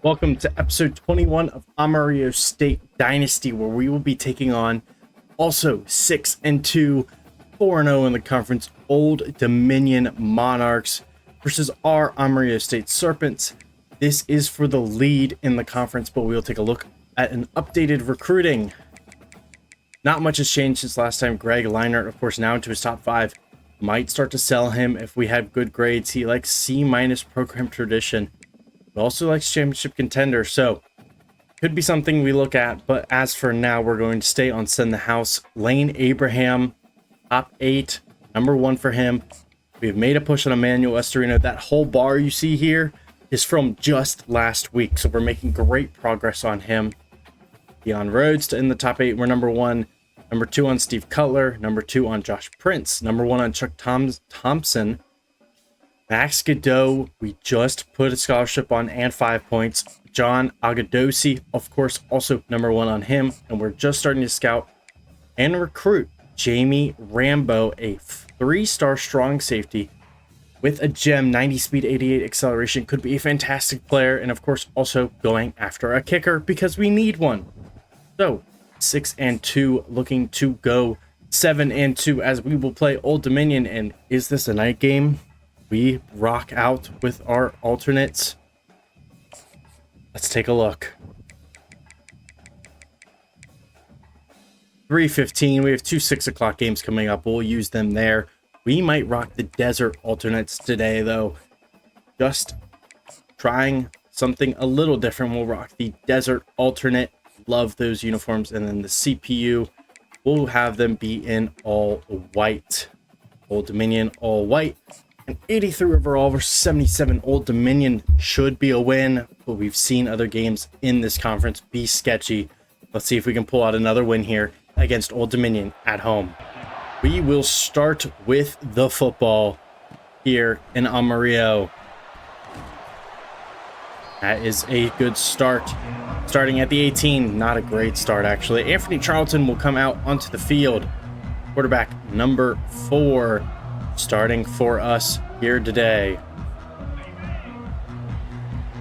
Welcome to episode 21 of Amarillo State Dynasty, where we will be taking on also 6-2, 4-0 in the conference, Old Dominion Monarchs versus our Amarillo State Serpents. This is for the lead in the conference, but we'll take a look at an updated recruiting. Not much has changed since last time. Greg Leinert, of course, now into his top 5. Might start to sell him if we have good grades. He likes C- program tradition. He also likes championship contender, so could be something we look at. But as for now, we're going to stay on Send the House. Lane Abraham, top 8, number 1 for him. We've made a push on Emmanuel Estorino. That whole bar you see here is from just last week, so we're making great progress on him. Deion Rhodes in the top 8. We're number 1. Number 2 on Steve Cutler. Number 2 on Josh Prince. Number 1 on Chuck Thompson. Max Godot, we just put a scholarship on and 5 points. John Agadosi, of course, also number 1 on him. And we're just starting to scout and recruit Jamie Rambo, a 3-star strong safety with a gem, 90 speed, 88 acceleration. Could be a fantastic player. And of course, also going after a kicker because we need one. So 6-2, looking to go 7-2 as we will play Old Dominion. And is this a night game? We rock out with our alternates. Let's take a look. 3:15. We have 2 6 o'clock games coming up. We'll use them there. We might rock the desert alternates today, though. Just trying something a little different. We'll rock the desert alternate. Love those uniforms. And then the CPU, we'll have them be in all white. Old Dominion, all white. An 83 overall versus 77. Old Dominion should be a win, but we've seen other games in this conference be sketchy. Let's see if we can pull out another win here against Old Dominion at home. We will start with the football here in Amarillo. That is a good start. Starting at the 18, not a great start actually. Anthony Charlton will come out onto the field. Quarterback number 4. Starting for us here today.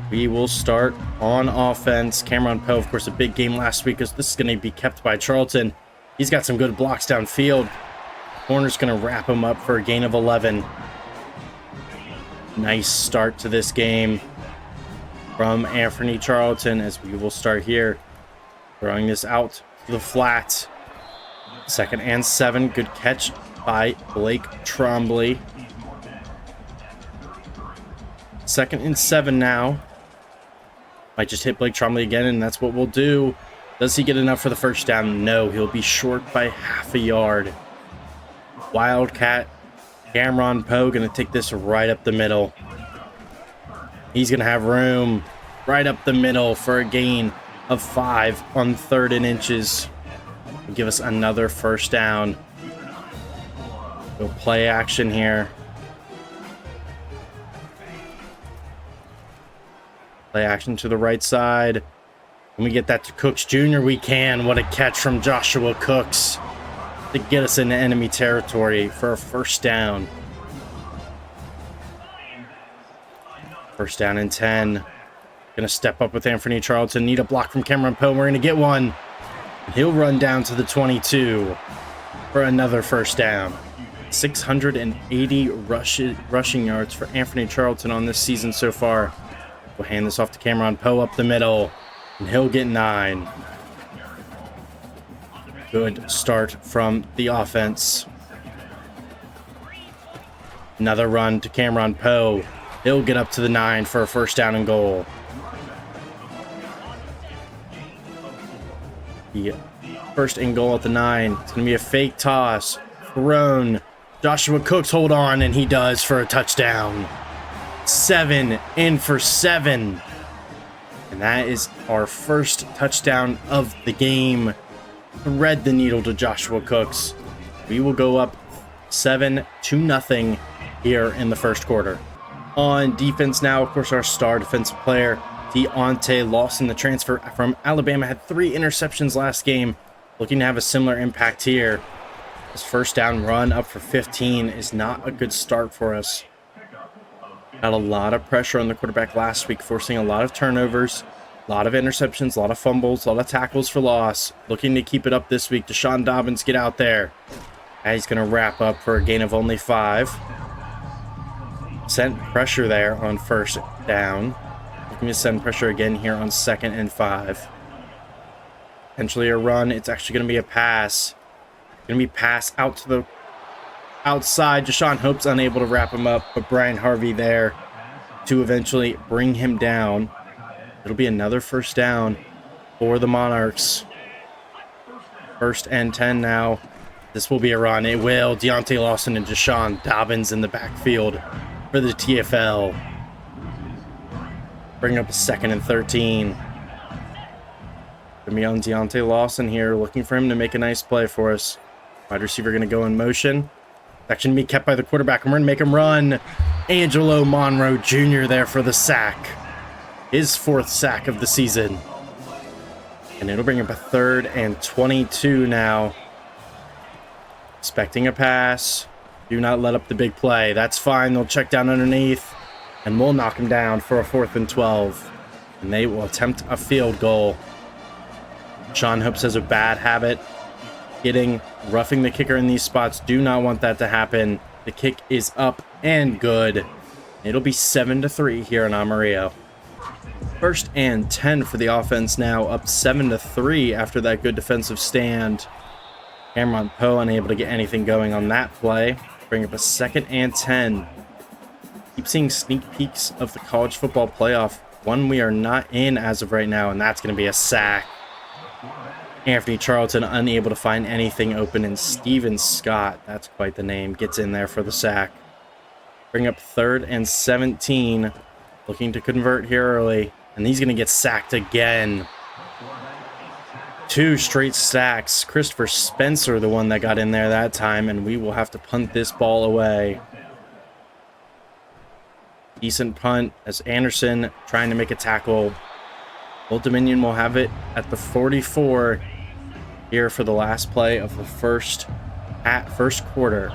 We will start on offense. Cameron Poe, of course, a big game last week because this is going to be kept by Charlton. He's got some good blocks downfield. Corner's going to wrap him up for a gain of 11. Nice start to this game from Anthony Charlton as we will start here. Throwing this out to the flat. 2nd and 7. Good catch by Blake Trombley. 2nd and 7 now. Might just hit Blake Trombley again, and that's what we'll do. Does he get enough for the first down? No, he'll be short by half a yard. Wildcat Cameron Poe going to take this right up the middle. He's going to have room right up the middle for a gain of 5 on 3rd and inches. Will give us another first down. We'll play action here. Play action to the right side. Can we get that to Cooks Jr.? We can. What a catch from Joshua Cooks to get us into enemy territory for a first down. First down and 10. Gonna step up with Anthony Charlton. Need a block from Cameron Poe. We're gonna get one. He'll run down to the 22 for another first down. 680 rushing yards for Anthony Charlton on this season so far. We'll hand this off to Cameron Poe up the middle, and he'll get 9. Good start from the offense. Another run to Cameron Poe. He'll get up to the 9 for a first down and goal. The first and goal at the 9. It's going to be a fake toss. Thrown. Joshua Cooks, hold on, and he does for a touchdown. 7 in for 7. And that is our first touchdown of the game. Thread the needle to Joshua Cooks. We will go up 7-0 here in the first quarter. On defense now, of course, our star defensive player, Deontay Lawson, the transfer from Alabama, had 3 interceptions last game. Looking to have a similar impact here. His first down run up for 15 is not a good start for us. Got a lot of pressure on the quarterback last week, forcing a lot of turnovers, a lot of interceptions, a lot of fumbles, a lot of tackles for loss. Looking to keep it up this week. Deshaun Dobbins, get out there. And he's going to wrap up for a gain of only 5. Sent pressure there on first down. Looking to send pressure again here on 2nd and 5. Potentially a run. It's actually going to be a pass. Going to be pass out to the outside. Deshaun Hope's unable to wrap him up, but Brian Harvey there to eventually bring him down. It'll be another first down for the Monarchs. 1st and 10 now. This will be a run. It will. Deontay Lawson and Deshaun Dobbins in the backfield for the TFL. Bring up a 2nd and 13. Gonna be on Deontay Lawson here, looking for him to make a nice play for us. Wide receiver going to go in motion. That's going to be kept by the quarterback, and we're going to make him run. Angelo Monroe Jr. there for the sack. His 4th sack of the season. And it'll bring up a 3rd and 22 now. Expecting a pass. Do not let up the big play. That's fine. They'll check down underneath, and we'll knock him down for a 4th and 12. And they will attempt a field goal. Sean Hopes has a bad habit roughing the kicker in these spots. Do not want that to happen. The kick is up and good. It'll be 7-3 here in Amarillo. 1st and 10 for the offense now, up 7-3 after that good defensive stand. Cameron Poe unable to get anything going on that play. Bring up a 2nd and 10. Keep seeing sneak peeks of the college football playoff. One we are not in as of right now, and that's going to be a sack. Anthony Charlton unable to find anything open, and Steven Scott, that's quite the name, gets in there for the sack. Bring up 3rd and 17. Looking to convert here early, and he's going to get sacked again. 2 straight sacks. Christopher Spencer, the one that got in there that time, and we will have to punt this ball away. Decent punt as Anderson trying to make a tackle. Old Dominion will have it at the 44 here for the last play of the first quarter.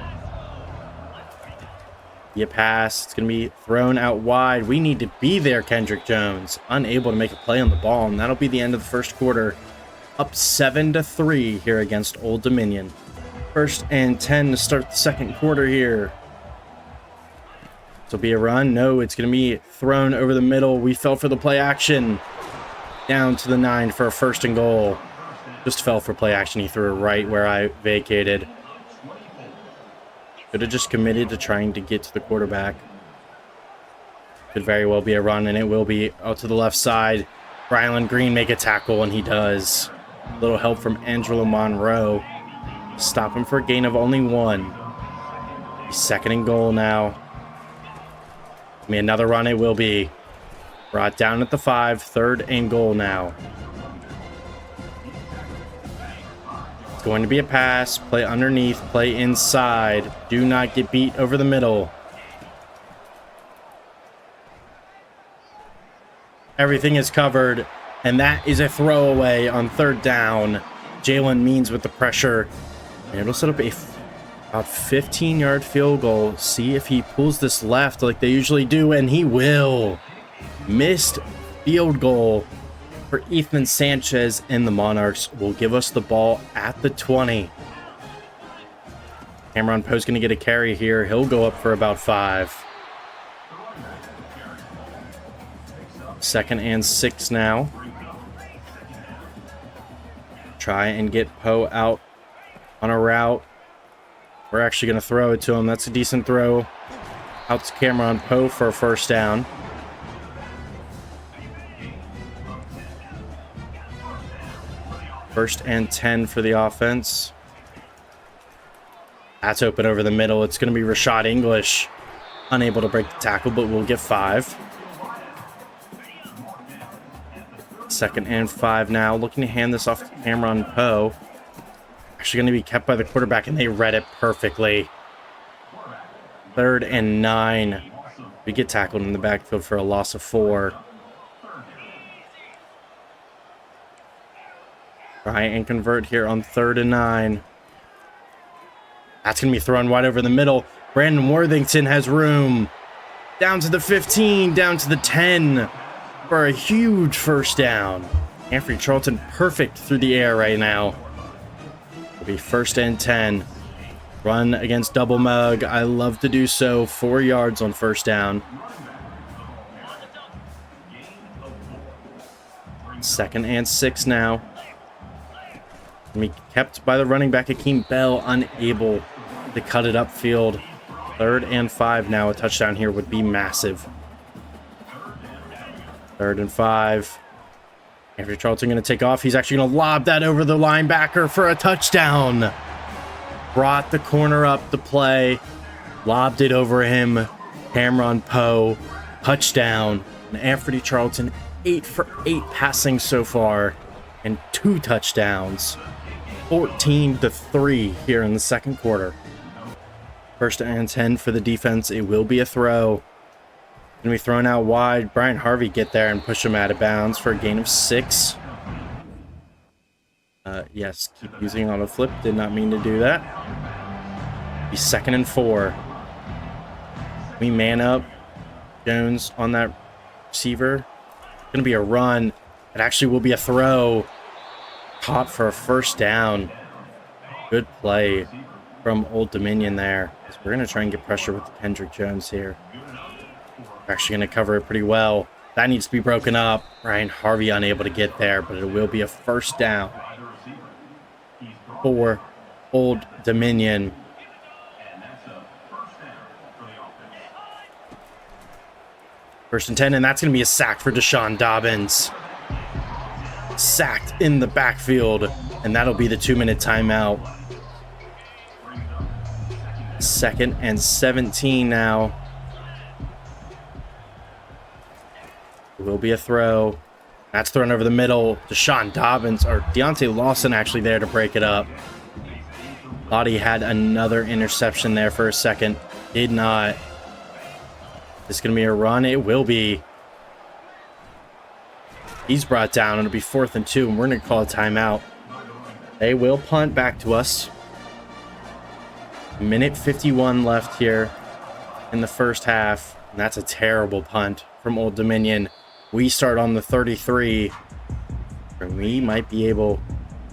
Be a pass. It's going to be thrown out wide. We need to be there, Kendrick Jones. Unable to make a play on the ball, and that'll be the end of the first quarter. Up 7-3 here against Old Dominion. 1st and 10 to start the 2nd quarter here. This will be a run. No, it's going to be thrown over the middle. We fell for the play action. Down to the 9 for a 1st and goal. Just fell for play action. He threw it right where I vacated. Could have just committed to trying to get to the quarterback. Could very well be a run, and it will be out to the left side. Ryland Green make a tackle, and he does. A little help from Angelo Monroe. Stop him for a gain of only 1. He's 2nd and goal now. I mean, another run it will be. Brought down at the 5, 3rd and goal now. It's going to be a pass, play underneath, play inside. Do not get beat over the middle. Everything is covered, and that is a throwaway on 3rd down. Jalen Means with the pressure. And it'll set up a about 15-yard field goal. See if he pulls this left like they usually do, and he will. Missed field goal for Ethan Sanchez, and the Monarchs will give us the ball at the 20. Cameron Poe's going to get a carry here. He'll go up for about 5. 2nd and 6 now. Try and get Poe out on a route. We're actually going to throw it to him. That's a decent throw. Out to Cameron Poe for a 1st down. First and 10 for the offense. That's open over the middle. It's going to be Rashad English. Unable to break the tackle, but we'll get 5. 2nd and 5 now. Looking to hand this off to Cameron Poe. Actually going to be kept by the quarterback, and they read it perfectly. 3rd and 9. We get tackled in the backfield for a loss of 4. Try and convert here on 3rd and 9. That's going to be thrown wide over the middle. Brandon Worthington has room. Down to the 15, down to the 10 for a huge first down. Anthony Charlton perfect through the air right now. It'll be 1st and 10. Run against double mug. I love to do so. 4 yards on 1st down. 2nd and 6 now. We kept by the running back Akeem Bell, unable to cut it upfield. 3rd and 5 now. A touchdown here would be massive. 3rd and 5. Anthony Charlton going to take off. He's actually going to lob that over the linebacker for a touchdown. Brought the corner up the play. Lobbed it over him. Cameron Poe. Touchdown. And Anthony Charlton 8 for 8 passing so far. And 2 touchdowns. 14-3 here in the 2nd quarter. 1st and 10 for the defense. It will be a throw. Gonna be thrown out wide. Brian Harvey get there and push him out of bounds for a gain of 6. Yes, keep using auto flip. Did not mean to do that. Be 2nd and 4. We man up. Jones on that receiver. Gonna be a run. It actually will be a throw. Caught for a 1st down. Good play from Old Dominion there. We're going to try and get pressure with Kendrick Jones here. We're actually going to cover it pretty well. That needs to be broken up. Brian Harvey unable to get there, but it will be a 1st down for Old Dominion. First and 10, and that's going to be a sack for Deshaun Dobbins. Sacked in the backfield, and that'll be the 2-minute timeout. 2nd and 17 now. It will be a throw. That's thrown over the middle. Deshaun Dobbins, or Deontay Lawson actually there to break it up. Thought he had another interception there for a second. Did not. This going to be a run? It will be. He's brought down. It'll be 4th and 2, and we're going to call a timeout. They will punt back to us. Minute 51 left here in the 1st half. And that's a terrible punt from Old Dominion. We start on the 33. And we might be able to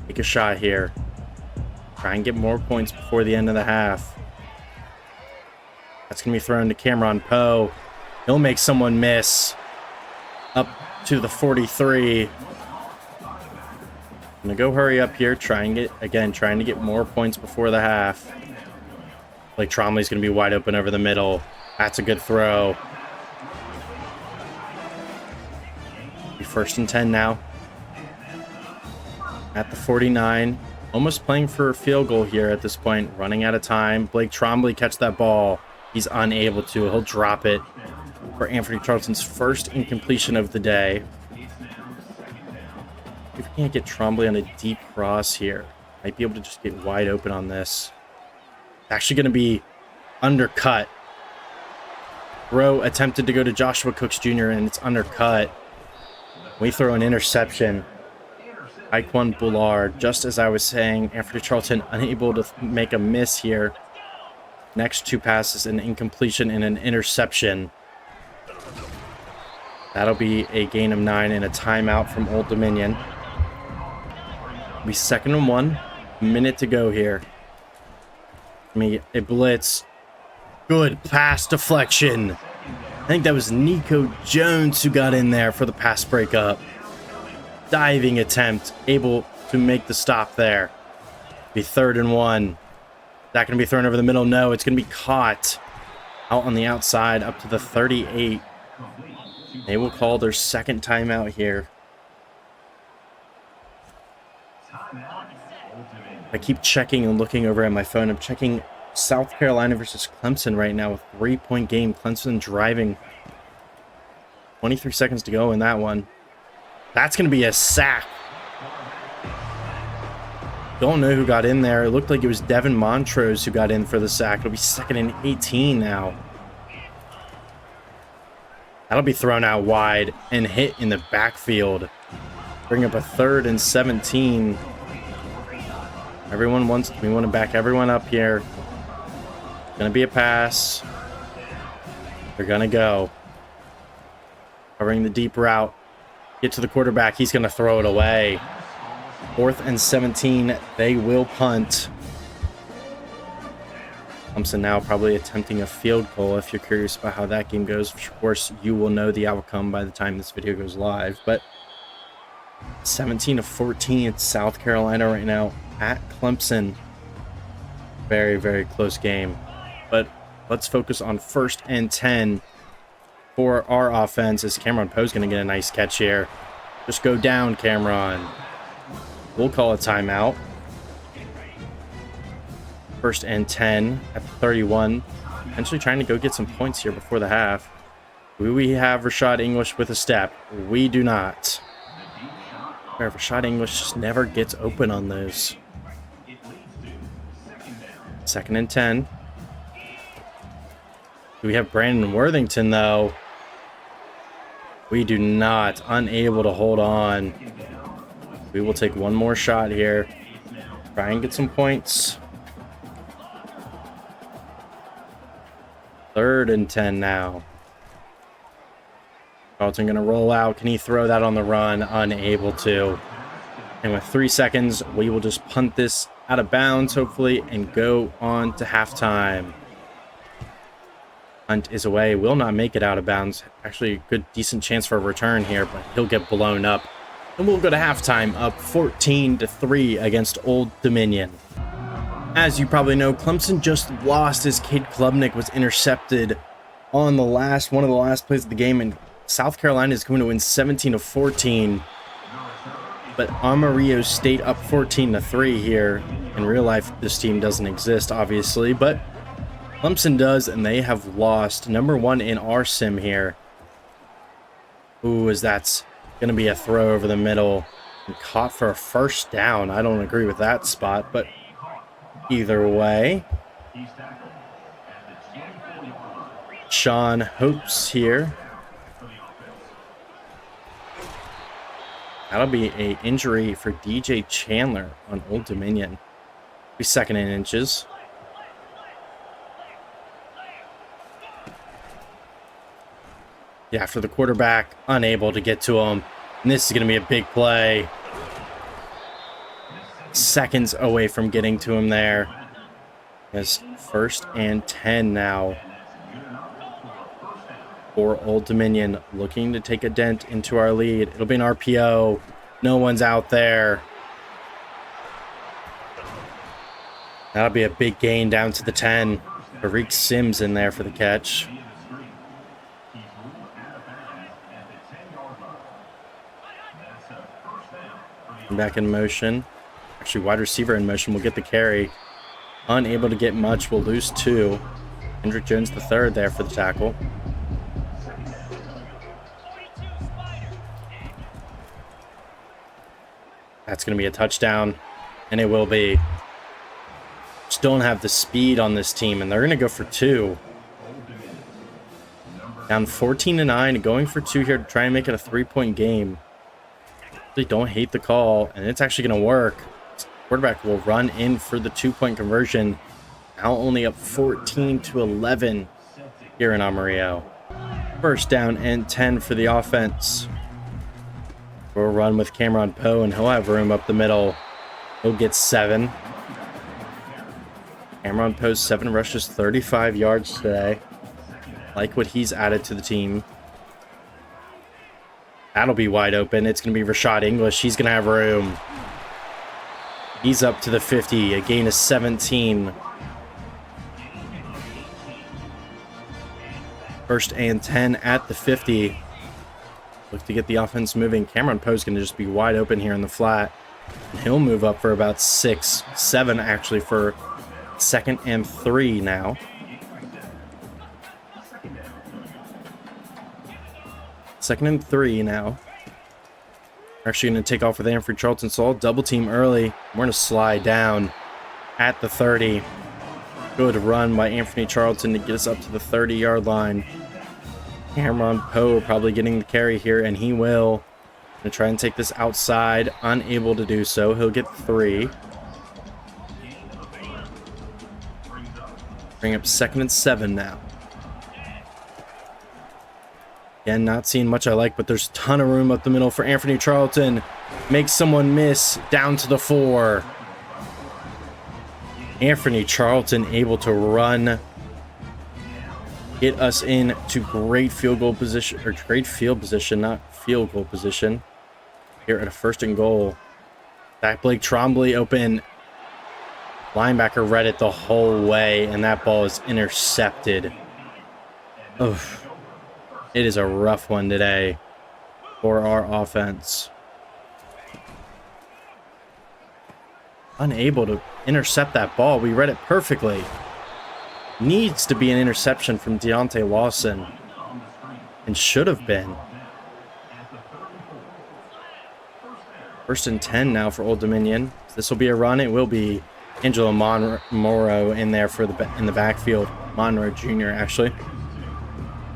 take a shot here. Try and get more points before the end of the half. That's going to be thrown to Cameron Poe. He'll make someone miss. Up to the 43. I'm going to go hurry up here. Trying to get more points before the half. Like Trombley's going to be wide open over the middle. That's a good throw. Be 1st and 10 now. At the 49. Almost playing for a field goal here at this point. Running out of time. Blake Trombley catch that ball. He's unable to. He'll drop it for Anthony Charlton's 1st incompletion of the day. If we can't get Trombley on a deep cross here, might be able to just get wide open on this. Actually going to be undercut. Throw attempted to go to Joshua Cooks Jr. and it's undercut. We throw an interception. Iquan Bullard, just as I was saying, Anthony Charlton unable to make a miss here. Next 2 passes, an incompletion and an interception. That'll be a gain of 9 and a timeout from Old Dominion. It'll be 2nd and 1. Minute to go here. A blitz. Good pass deflection. I think that was Nico Jones who got in there for the pass breakup. Diving attempt. Able to make the stop there. Be 3rd and 1. That going to be thrown over the middle? No, it's going to be caught out on the outside up to the 38. They will call their 2nd timeout here. I keep checking and looking over at my phone. I'm checking South Carolina versus Clemson right now. A 3-point game. Clemson driving. 23 seconds to go in that one. That's going to be a sack. Don't know who got in there. It looked like it was Devin Montrose who got in for the sack. It'll be 2nd and 18 now. That'll be thrown out wide and hit in the backfield. Bring up a 3rd and 17. We want to back everyone up here. Gonna be a pass. They're going to go. Covering the deep route. Get to the quarterback. He's going to throw it away. 4th and 17. They will punt. Clemson now probably attempting a field goal. If you're curious about how that game goes, of course, you will know the outcome by the time this video goes live. But 17-14, it's South Carolina right now at Clemson. Very, very close game. But let's focus on 1st and 10 for our offense, as Cameron Poe's going to get a nice catch here. Just go down, Cameron. We'll call a timeout. 1st and 10 at the 31. Potentially trying to go get some points here before the half. Do we have Rashad English with a step? We do not. Rashad English just never gets open on those. 2nd and 10. Do we have Brandon Worthington, though? We do not. Unable to hold on. We will take one more shot here. Try and get some points. 3rd and 10 now. Charlton going to roll out. Can he throw that on the run? Unable to. And with 3 seconds, we will just punt this out of bounds, hopefully, and go on to halftime. Hunt is away. Will not make it out of bounds. Actually, a good, decent chance for a return here, but he'll get blown up. And we'll go to halftime up 14-3 against Old Dominion. As you probably know, Clemson just lost as Cade Klubnik was intercepted on one of the last plays of the game, and South Carolina is going to win 17-14. But Amarillo State up 14-3 here. In real life, this team doesn't exist, obviously, but Clemson does, and they have lost. Number 1 in our sim here. Ooh, as that's going to be a throw over the middle and caught for a 1st down. I don't agree with that spot, but either way. Sean Hopes here. That'll be an injury for DJ Chandler on Old Dominion. Be 2nd and inches. Yeah, after the quarterback, unable to get to him. And this is going to be a big play. Seconds away from getting to him there. It's 1st and 10 now for Old Dominion, looking to take a dent into our lead. It'll be an RPO. No one's out there. That'll be a big gain down to the 10. Tariq Sims in there for the catch. Back in motion. Actually, wide receiver in motion will get the carry. Unable to get much. We'll lose 2. Hendrick Jones the 3rd there for the tackle. That's going to be a touchdown, and it will be. Just don't have the speed on this team, and they're going to go for 2. Down 14-9, going for 2 here to try and make it a 3-point game. They don't hate the call, and it's actually going to work. Quarterback will run in for the 2-point conversion. Now only up 14-11 here in Amarillo. 1st down and 10 for the offense. We'll run with Cameron Poe, and he'll have room up the middle. He'll get 7. Cameron Poe's 7 rushes, 35 yards today. Like what he's added to the team. That'll be wide open. It's going to be Rashad English. He's going to have room. He's up to the 50. A gain of 17. 1st and 10 at the 50. Look to get the offense moving. Cameron Poe's going to just be wide open here in the flat. And he'll move up for about 6, 7 actually for 2nd and 3 now. 2nd and 3 now. We're actually going to take off with Anfernee Charlton, so I'll double team early. We're going to slide down at the 30. Good run by Anfernee Charlton to get us up to the 30-yard line. Cameron Poe probably getting the carry here, and he will. Going to try and take this outside. Unable to do so. He'll get 3. Bring up 2nd and 7 now. Again, not seeing much I like, but there's a ton of room up the middle for Anthony Charlton. Makes someone miss, down to the 4. Anthony Charlton able to run, get us into great field goal position, or great field position, not field goal position. Here at a 1st and goal. Back Blake Trombley open. Linebacker read it the whole way, and that ball is intercepted. Oof. It is a rough one today for our offense. Unable to intercept that ball. We read it perfectly. Needs to be an interception from Deontay Lawson. And should have been. 1st and 10 now for Old Dominion. This will be a run. It will be Angelo Monroe in there for in the backfield. Monroe Jr. actually.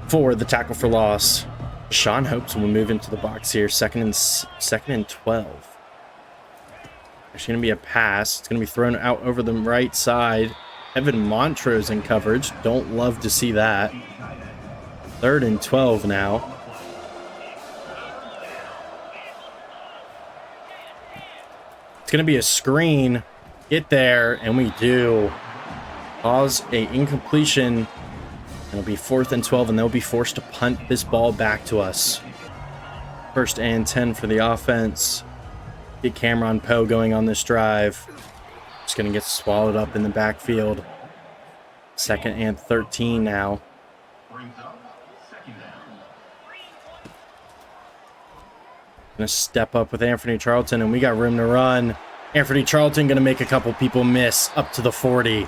For the tackle for loss. Sean hopes we'll move into the box here. Second and 12. There's going to be a pass. It's going to be thrown out over the right side. Evan Montrose in coverage. Don't love to see that. 3rd and 12 now. It's going to be a screen. Get there, and we do. Cause a incompletion. It'll be 4th and 12, and they'll be forced to punt this ball back to us. 1st and 10 for the offense. Get Cameron Poe going on this drive. Just going to get swallowed up in the backfield. 2nd and 13 now. Going to step up with Anthony Charlton, and we got room to run. Anthony Charlton going to make a couple people miss up to the 40.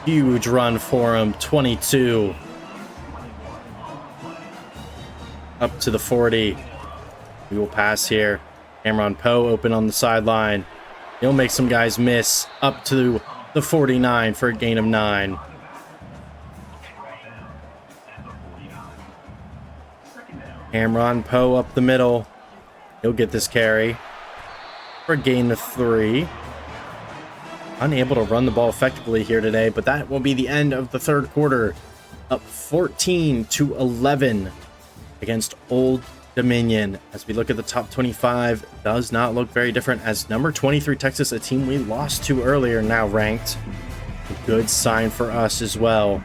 Huge run for him. 22. Up to the 40. We will pass here. Cameron Poe open on the sideline. He'll make some guys miss up to the 49 for a gain of 9. Cameron Poe up the middle. He'll get this carry for a gain of 3. Unable to run the ball effectively here today, but that will be the end of the 3rd quarter. Up 14-11 against Old Dominion. As we look at the top 25, does not look very different, as number 23 Texas, a team we lost to earlier, now ranked. A good sign for us as well.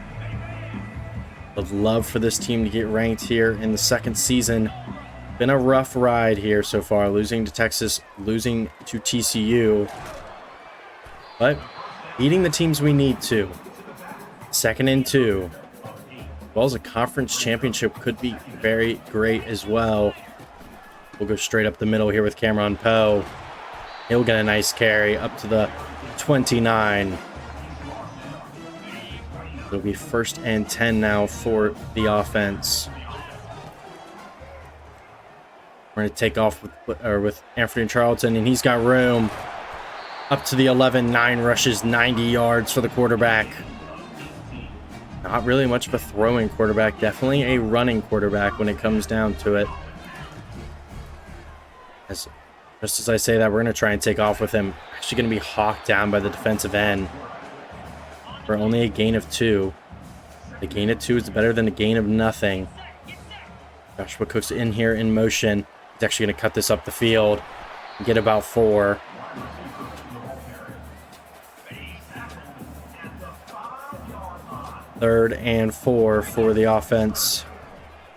I'd love for this team to get ranked here in the 2nd season. Been a rough ride here so far, losing to Texas, losing to TCU. But beating the teams we need to. 2nd and 2. As well as a conference championship could be very great as well. We'll go straight up the middle here with Cameron Poe. He'll get a nice carry up to the 29. It'll be 1st and 10 now for the offense. We're going to take off with Anthony Charlton, and he's got room. Up to the 11, 9 rushes, 90 yards for the quarterback. Not really much of a throwing quarterback, definitely a running quarterback when it comes down to it. Just as I say that, we're going to try and take off with him. Actually going to be hawked down by the defensive end for only a gain of 2. The gain of 2 is better than a gain of nothing. Joshua Cook's in here in motion. He's actually going to cut this up the field and get about 4. Third and 4 for the offense.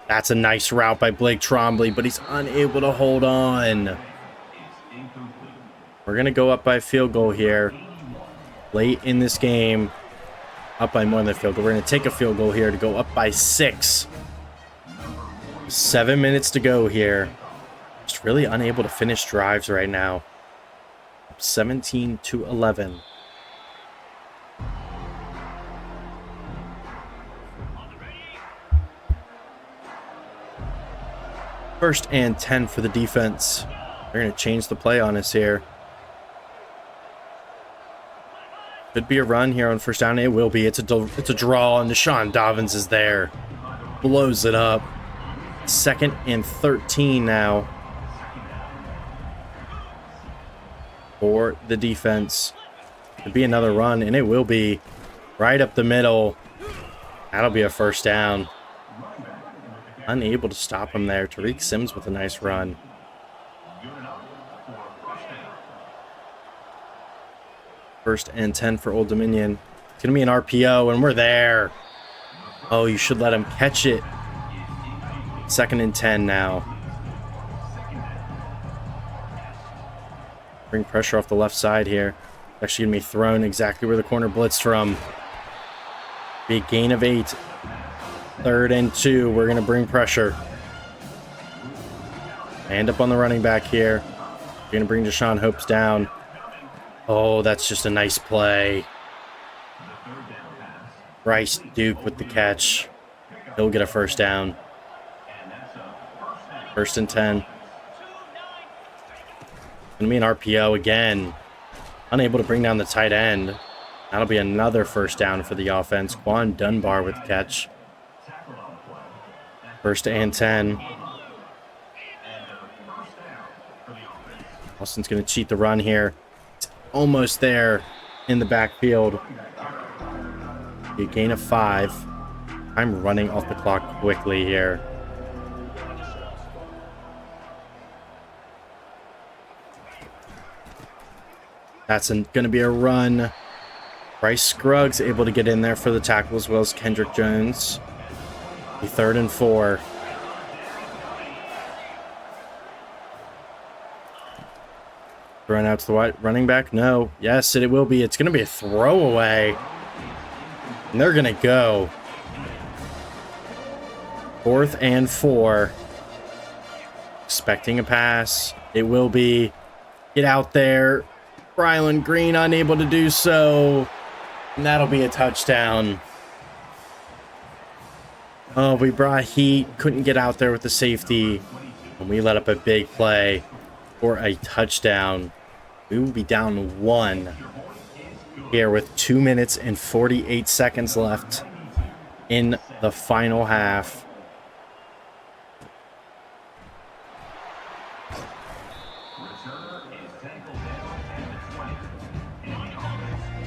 That's a nice route by Blake Trombley, but he's unable to hold on. We're going to go up by a field goal here. Late in this game. Up by more than a field goal. We're going to take a field goal here to go up by 6. 7 minutes to go here. Just really unable to finish drives right now. 17-11. First and 10 for the defense. They're going to change the play on us here. Could be a run here on 1st down. It will be. It's a draw, and Deshaun Dobbins is there. Blows it up. 2nd and 13 now for the defense. Could be another run, and it will be right up the middle. That'll be a 1st down. unable to stop him there. Tariq Sims with a nice run. First and 10 for Old Dominion. It's going to be an RPO, and we're there. Oh, you should let him catch it. Second and 10 now. Bring pressure off the left side here. Actually going to be thrown exactly where the corner blitzed from. Big gain of 8. Third and 2. We're going to bring pressure. And up on the running back here. We're going to bring Deshaun Hopes down. Oh, that's just a nice play. Bryce Duke with the catch. He'll get a first down. First and 10. Going to be an RPO again. Unable to bring down the tight end. That'll be another first down for the offense. Quan Dunbar with the catch. First and 10. Austin's going to cheat the run here. It's almost there in the backfield. A gain of 5. I'm running off the clock quickly here. That's going to be a run. Bryce Scruggs able to get in there for the tackle as well as Kendrick Jones. The 3rd and 4. Run out to the wide running back? No. Yes, it will be. It's going to be a throwaway. And they're going to go. 4th and 4. Expecting a pass. It will be. Get out there. Ryland Green unable to do so. And that'll be a touchdown. Oh, we brought heat. Couldn't get out there with the safety. And we let up a big play for a touchdown. We will be down 1 here with 2 minutes and 48 seconds left in the final half.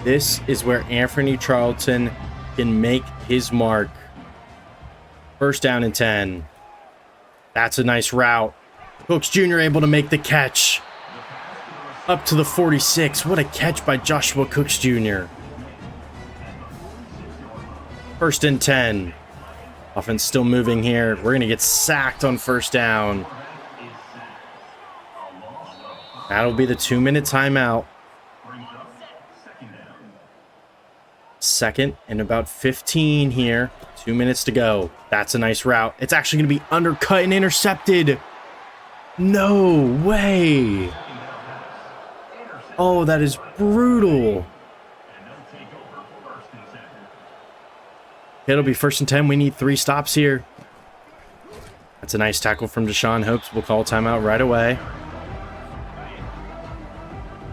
This is where Anthony Charlton can make his mark. First down and 10. That's a nice route. Cooks Jr. able to make the catch. Up to the 46. What a catch by Joshua Cooks Jr. First and 10. Offense still moving here. We're going to get sacked on first down. That'll be the 2-minute timeout. Second and about 15 here. 2 minutes to go. That's a nice route. It's actually going to be undercut and intercepted. No way. Oh, that is brutal. It'll be first and 10. We need 3 stops here. That's a nice tackle from Deshaun Hopes. We'll call timeout right away.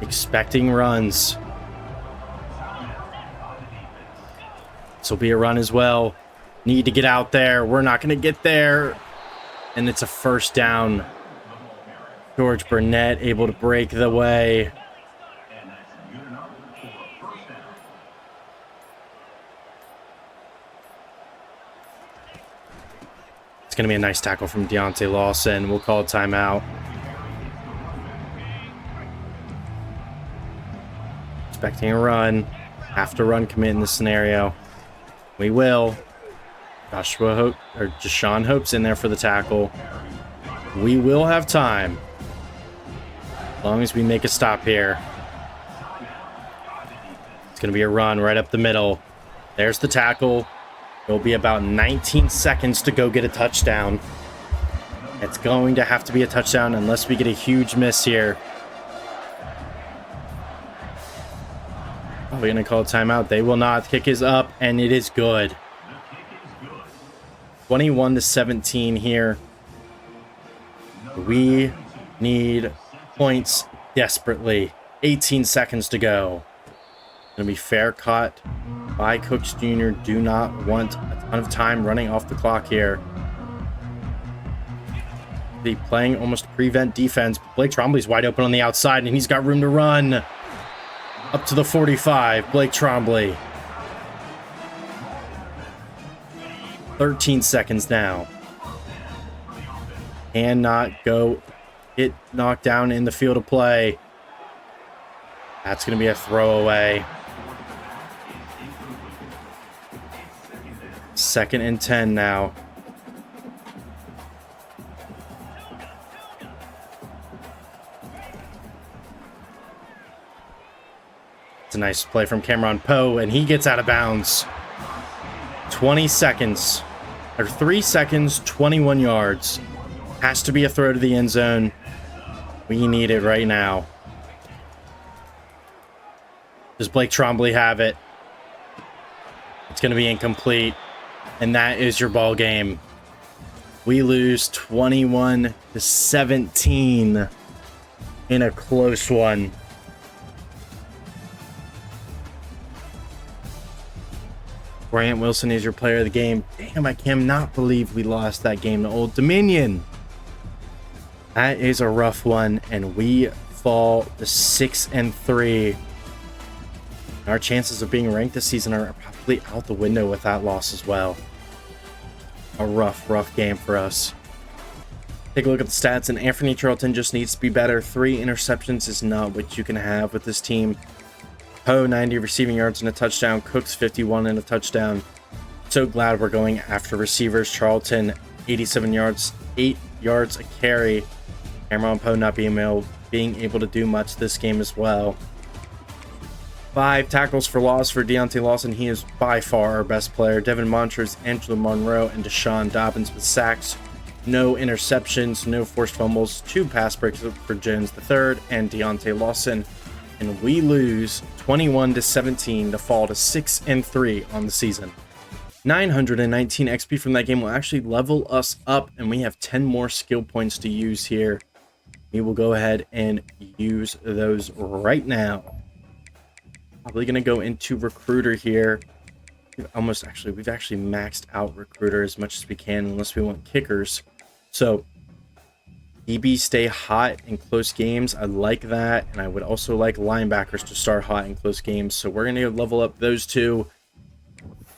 Expecting runs. This will be a run as well. Need to get out there. We're not going to get there. And it's a first down. George Burnett able to break the way. It's going to be a nice tackle from Deontay Lawson. We'll call timeout. Expecting a run. Have to run commit in this scenario. We will. Deshaun Hope's in there for the tackle. We will have time. As long as we make a stop here. It's going to be a run right up the middle. There's the tackle. It'll be about 19 seconds to go get a touchdown. It's going to have to be a touchdown unless we get a huge miss here. We're going to call a timeout. They will not. Kick is up, and it is good. 21-17 here. We need points desperately. 18 seconds to go. Going to be fair caught by Cooks Jr. Do not want a ton of time running off the clock here. Be playing almost prevent defense. Blake Trombley's wide open on the outside, and he's got room to run. Up to the 45, Blake Trombley. 13 seconds now. Cannot go get knocked down in the field of play. That's going to be a throwaway. 2nd and 10 now. It's a nice play from Cameron Poe, and he gets out of bounds. 20 seconds, or 3 seconds, 21 yards. Has to be a throw to the end zone. We need it right now. Does Blake Trombley have it? It's going to be incomplete, and that is your ball game. We lose 21-17 in a close one. Grant Wilson is your player of the game. Damn, I cannot believe we lost that game to Old Dominion. That is a rough one, and we fall to 6-3. Our chances of being ranked this season are probably out the window with that loss as well. A rough game for us. Take a look at the stats, and Anthony Charlton just needs to be better. 3 interceptions is not what you can have with this team. Poe, 90 receiving yards and a touchdown. Cooks, 51 and a touchdown. So glad we're going after receivers. Charlton, 87 yards, 8 yards a carry. Cameron Poe not being able to do much this game as well. 5 tackles for loss for Deontay Lawson. He is by far our best player. Devin Montrose, Angelo Monroe, and Deshaun Dobbins with sacks. No interceptions, no forced fumbles. 2 pass breaks for Jones III and Deontay Lawson. And we lose 21-17 to fall to 6-3 on the season. 919 XP from that game will actually level us up, and we have 10 more skill points to use here. We will go ahead and use those right now. Probably going to go into recruiter here. We've actually maxed out recruiter as much as we can, unless we want kickers. So DB stay hot in close games. I like that, and I would also like linebackers to start hot in close games. So we're going to level up those two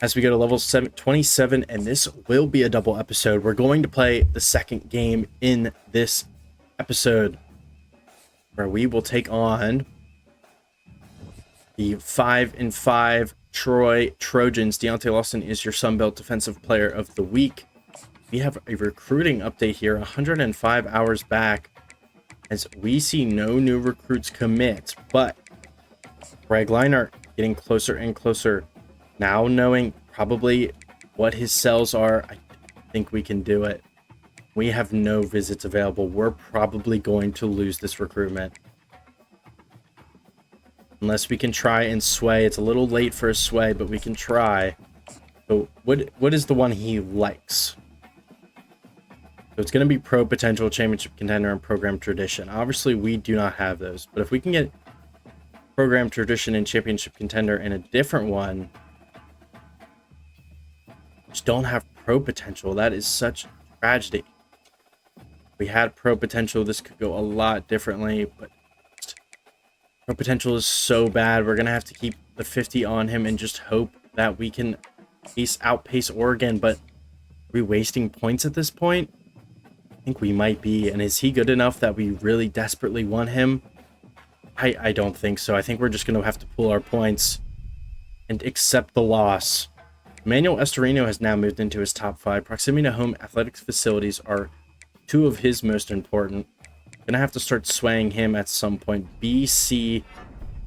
as we go to level 27, and this will be a double episode. We're going to play the second game in this episode, where we will take on the 5-5 Troy Trojans. Deontay Lawson is your Sunbelt Defensive Player of the Week. We have a recruiting update here, 105 hours back, as we see no new recruits commit, but Greg Leinart getting closer and closer. Now knowing probably what his cells are, I think we can do it. We have no visits available. We're probably going to lose this recruitment. Unless we can try and sway. It's a little late for a sway, but we can try. So what is the one he likes? So it's going to be Pro Potential, Championship Contender, and Program Tradition. Obviously, we do not have those. But if we can get Program Tradition and Championship Contender and a different one, just don't have Pro Potential. That is such tragedy. If we had Pro Potential, this could go a lot differently, but Pro Potential is so bad. We're going to have to keep the 50 on him and just hope that we can outpace Oregon. But are we wasting points at this point? I think we might be. And is he good enough that we really desperately want him? I don't think so. I think we're just going to have to pull our points and accept the loss. Emmanuel Estorino has now moved into his top 5. Proximity to home athletics facilities are 2 of his most important. Gonna have to start swaying him at some point. BC,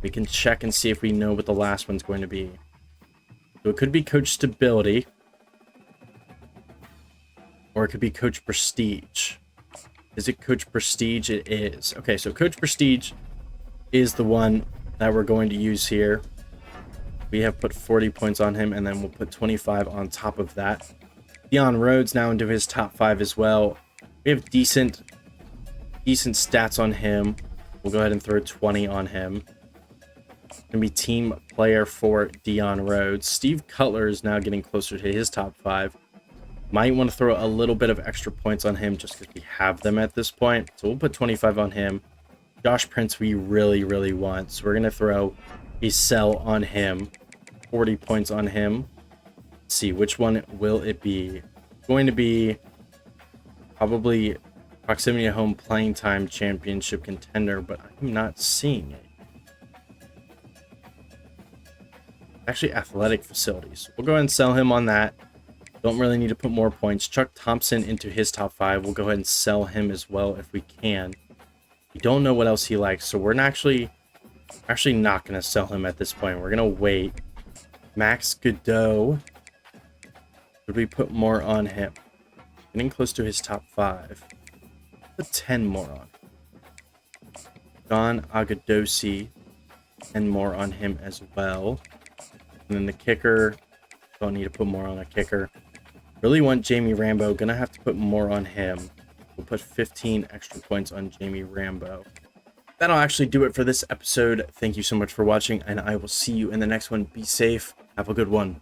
we can check and see if we know what the last one's going to be. So it could be Coach Stability, or it could be Coach Prestige. Is it Coach Prestige? It is. Okay, so Coach Prestige is the one that we're going to use here. We have put 40 points on him, and then we'll put 25 on top of that. Deion Rhodes now into his top 5 as well. We have decent stats on him. We'll go ahead and throw 20 on him. Gonna be team player for Deion Rhodes. Steve Cutler is now getting closer to his top 5. Might want to throw a little bit of extra points on him just because we have them at this point. So we'll put 25 on him. Josh Prince we really want. So we're gonna throw a sell on him. 40 points on him. Let's see, which one will it be? It's going to be probably Proximity to home playing time championship contender, but I'm not seeing it. Actually, athletic facilities. We'll go ahead and sell him on that. Don't really need to put more points. Chuck Thompson into his top 5. We'll go ahead and sell him as well if we can. We don't know what else he likes, so we're not actually not going to sell him at this point. We're going to wait. Max Godot. Should we put more on him? Getting close to his top 5. Put 10 more on. John Agadosi. 10 more on him as well. And then the kicker. Don't need to put more on a kicker. Really want Jamie Rambo. Gonna have to put more on him. We'll put 15 extra points on Jamie Rambo. That'll actually do it for this episode. Thank you so much for watching, and I will see you in the next one. Be safe. Have a good one.